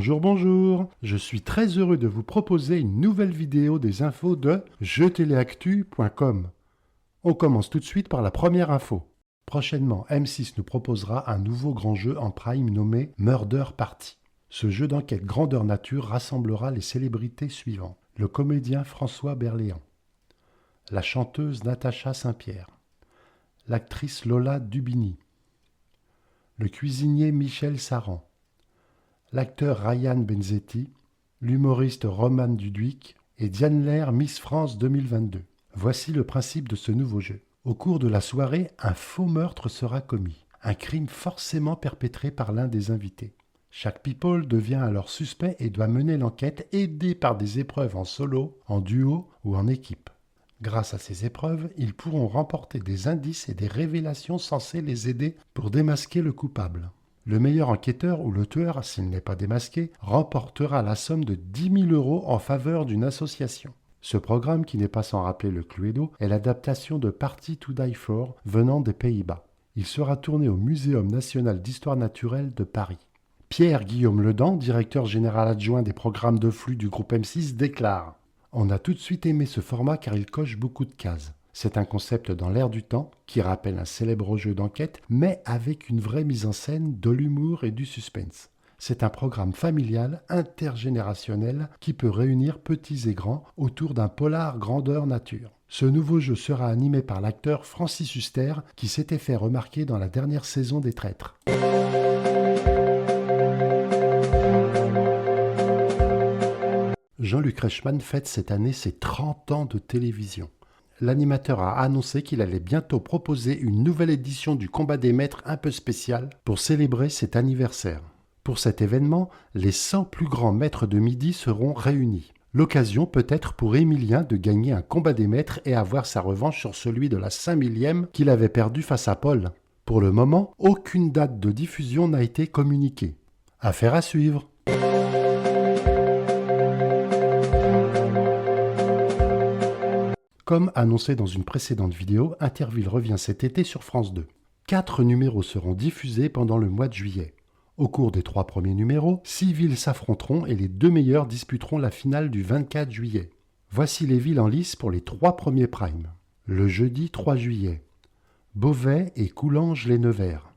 Bonjour, bonjour. Je suis très heureux de vous proposer une nouvelle vidéo des infos de jeteleactu.com. On commence tout de suite par la première info. Prochainement, M6 nous proposera un nouveau grand jeu en prime nommé Murder Party. Ce jeu d'enquête grandeur nature rassemblera les célébrités suivantes. Le comédien François Berléand, la chanteuse Natacha Saint-Pierre, l'actrice Lola Dubini, le cuisinier Michel Saran, l'acteur Ryan Benzetti, l'humoriste Roman Duduic et Diane Lair Miss France 2022. Voici le principe de ce nouveau jeu. Au cours de la soirée, un faux meurtre sera commis, un crime forcément perpétré par l'un des invités. Chaque people devient alors suspect et doit mener l'enquête aidé par des épreuves en solo, en duo ou en équipe. Grâce à ces épreuves, ils pourront remporter des indices et des révélations censées les aider pour démasquer le coupable. Le meilleur enquêteur ou le tueur, s'il n'est pas démasqué, remportera la somme de 10 000 € en faveur d'une association. Ce programme, qui n'est pas sans rappeler le Cluedo, est l'adaptation de Party to Die For venant des Pays-Bas. Il sera tourné au Muséum national d'histoire naturelle de Paris. Pierre-Guillaume Ledan, directeur général adjoint des programmes de flux du groupe M6, déclare « On a tout de suite aimé ce format car il coche beaucoup de cases. C'est un concept dans l'air du temps qui rappelle un célèbre jeu d'enquête, mais avec une vraie mise en scène, de l'humour et du suspense. C'est un programme familial, intergénérationnel, qui peut réunir petits et grands autour d'un polar grandeur nature. Ce nouveau jeu sera animé par l'acteur Francis Huster, qui s'était fait remarquer dans la dernière saison des Traîtres. Jean-Luc Reichmann fête cette année ses 30 ans de télévision. L'animateur a annoncé qu'il allait bientôt proposer une nouvelle édition du Combat des Maîtres un peu spéciale pour célébrer cet anniversaire. Pour cet événement, les 100 plus grands maîtres de midi seront réunis. L'occasion peut-être pour Émilien de gagner un Combat des Maîtres et avoir sa revanche sur celui de la 5000e qu'il avait perdu face à Paul. Pour le moment, aucune date de diffusion n'a été communiquée. Affaire à suivre. Comme annoncé dans une précédente vidéo, Interville revient cet été sur France 2. 4 numéros seront diffusés pendant le mois de juillet. Au cours des 3 premiers numéros, 6 villes s'affronteront et les 2 meilleures disputeront la finale du 24 juillet. Voici les villes en lice pour les 3 premiers primes. Le jeudi 3 juillet, Beauvais et Coulanges-les-Nevers.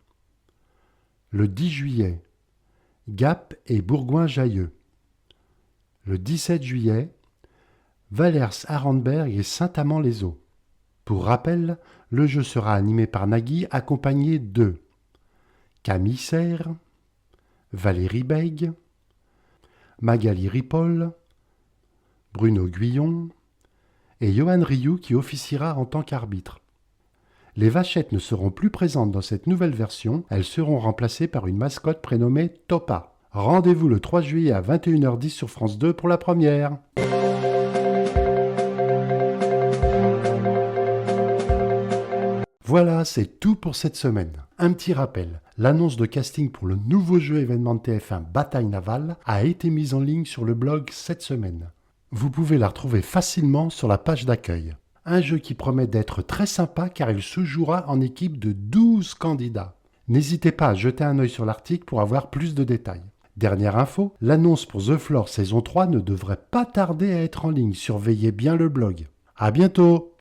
Le 10 juillet, Gap et Bourgoin-Jallieu. Le 17 juillet, Vallers-Arenberg et Saint-Amand-les-Eaux. Pour rappel, le jeu sera animé par Nagui accompagné de Camille Serre, Valérie Bègue, Magali Ripoll, Bruno Guillon et Johan Rioux qui officiera en tant qu'arbitre. Les vachettes ne seront plus présentes dans cette nouvelle version, elles seront remplacées par une mascotte prénommée Topa. Rendez-vous le 3 juillet à 21h10 sur France 2 pour la première. Voilà, c'est tout pour cette semaine. Un petit rappel, l'annonce de casting pour le nouveau jeu événement de TF1 Bataille Navale a été mise en ligne sur le blog cette semaine. Vous pouvez la retrouver facilement sur la page d'accueil. Un jeu qui promet d'être très sympa car il se jouera en équipe de 12 candidats. N'hésitez pas à jeter un œil sur l'article pour avoir plus de détails. Dernière info, l'annonce pour The Floor saison 3 ne devrait pas tarder à être en ligne. Surveillez bien le blog. À bientôt!